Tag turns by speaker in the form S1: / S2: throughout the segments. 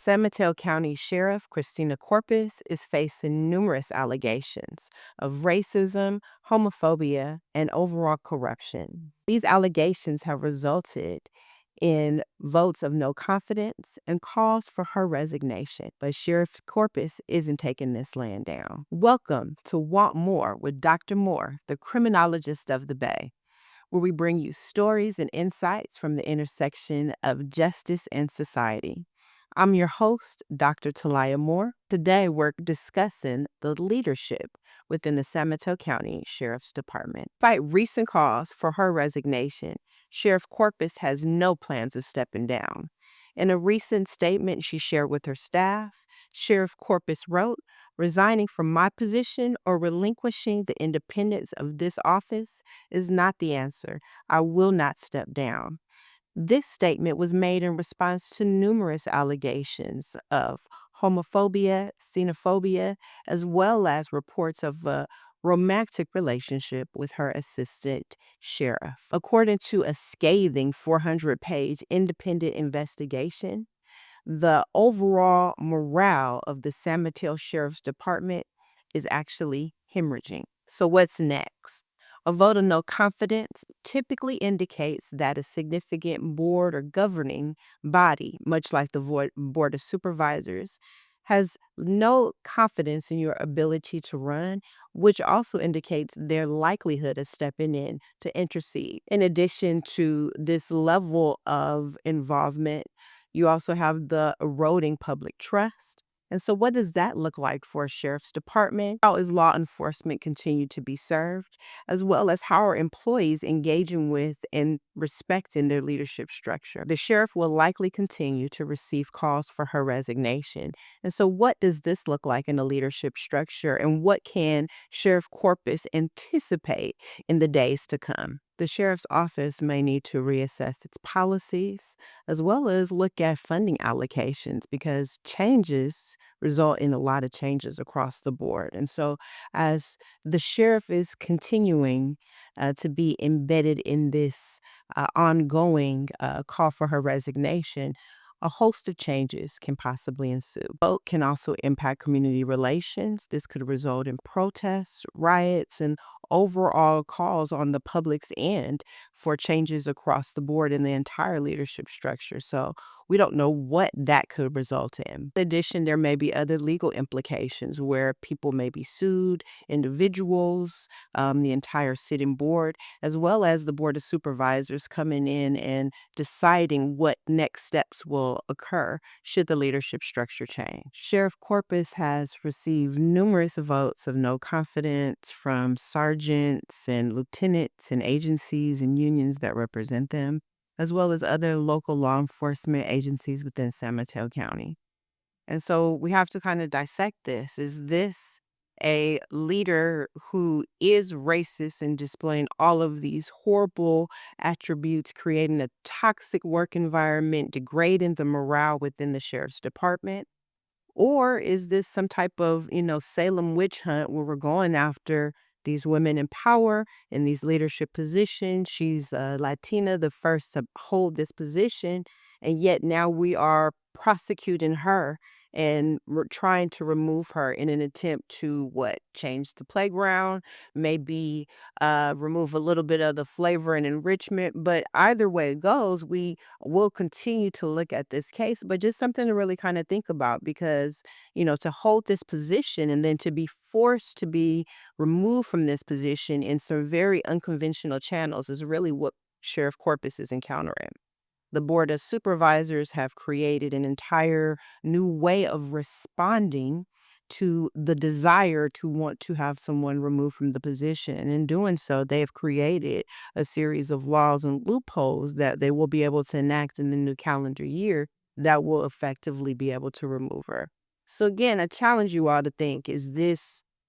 S1: San Mateo County Sheriff Christina Corpus is facing numerous allegations of racism, homophobia, and overall corruption. These allegations have resulted in votes of no confidence and calls for her resignation. But Sheriff Corpus isn't taking this laying down. Welcome to Want More with Dr. Moore, the criminologist of the Bay, where we bring you stories and insights from the intersection of justice and society. I'm your host, Dr. Talia Moore. Today, we're discussing the leadership within the San Mateo County Sheriff's Department. Despite recent calls for her resignation, Sheriff Corpus has no plans of stepping down. In a recent statement she shared with her staff, Sheriff Corpus wrote, "Resigning from my position or relinquishing the independence of this office is not the answer. I will not step down." This statement was made in response to numerous allegations of homophobia, xenophobia, as well as reports of a romantic relationship with her assistant sheriff. According to a scathing 400-page independent investigation, the overall morale of the San Mateo Sheriff's Department is actually hemorrhaging. So what's next? A vote of no confidence typically indicates that a significant board or governing body, much like the board of supervisors, has no confidence in your ability to run, which also indicates their likelihood of stepping in to intercede. In addition to this level of involvement, you also have the eroding public trust. And so what does that look like for a sheriff's department? How is law enforcement continue to be served, as well as how are employees engaging with and respecting their leadership structure? The sheriff will likely continue to receive calls for her resignation. And so what does this look like in a leadership structure, and what can Sheriff Corpus anticipate in the days to come? The sheriff's office may need to reassess its policies as well as look at funding allocations because changes result in a lot of changes across the board. And so, as the sheriff is continuing to be embedded in this ongoing call for her resignation, a host of changes can possibly ensue. Vote can also impact community relations. This could result in protests, riots, and overall calls on the public's end for changes across the board in the entire leadership structure. So we don't know what that could result in. In addition, there may be other legal implications where people may be sued, individuals, the entire sitting board, as well as the board of supervisors coming in and deciding what next steps will occur should the leadership structure change. Sheriff Corpus has received numerous votes of no confidence from sergeants and lieutenants and agencies and unions that represent them, as well as other local law enforcement agencies within San Mateo County. And so we have to kind of dissect this. Is this a leader who is racist and displaying all of these horrible attributes, creating a toxic work environment, degrading the morale within the sheriff's department? Or is this some type of, Salem witch hunt where we're going after these women in power in these leadership positions? She's Latina, the first to hold this position, and yet now we are prosecuting her and we're trying to remove her in an attempt to what? Change the playground, maybe remove a little bit of the flavor and enrichment. But either way it goes, we will continue to look at this case, but just something to really kind of think about because, to hold this position and then to be forced to be removed from this position in some very unconventional channels is really what Sheriff Corpus is encountering. The board of supervisors have created an entire new way of responding to the desire to want to have someone removed from the position. And in doing so, they have created a series of laws and loopholes that they will be able to enact in the new calendar year that will effectively be able to remove her. So again, I challenge you all to think,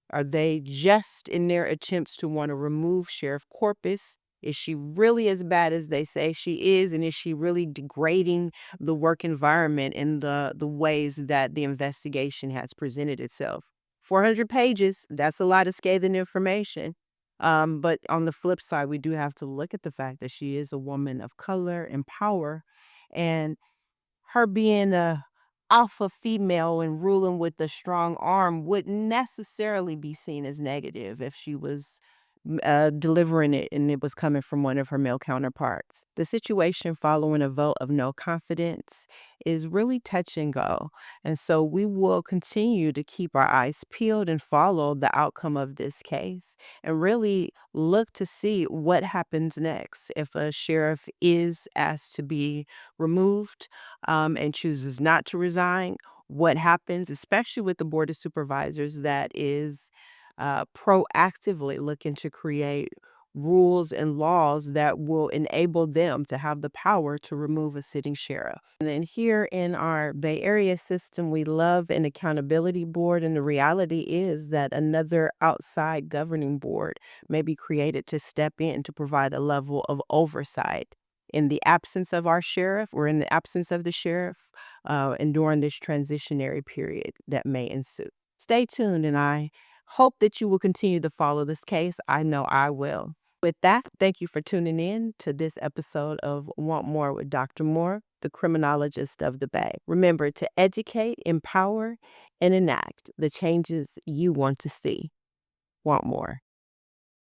S1: are they just in their attempts to want to remove Sheriff Corpus? Is she really as bad as they say she is? And is she really degrading the work environment in the ways that the investigation has presented itself? 400 pages, that's a lot of scathing information. But on the flip side, we do have to look at the fact that she is a woman of color and power. And her being alpha female and ruling with a strong arm wouldn't necessarily be seen as negative if she was delivering it and it was coming from one of her male counterparts. The situation following a vote of no confidence is really touch and go. And so we will continue to keep our eyes peeled and follow the outcome of this case and really look to see what happens next. If a sheriff is asked to be removed and chooses not to resign, what happens, especially with the Board of Supervisors that is proactively looking to create rules and laws that will enable them to have the power to remove a sitting sheriff. And then here in our Bay Area system, we love an accountability board, and the reality is that another outside governing board may be created to step in to provide a level of oversight in the absence of our sheriff or in the absence of the sheriff and during this transitionary period that may ensue. Stay tuned, and I hope that you will continue to follow this case. I know I will. With that, thank you for tuning in to this episode of Want More with Dr. Moore, the criminologist of the Bay. Remember to educate, empower, and enact the changes you want to see. Want more.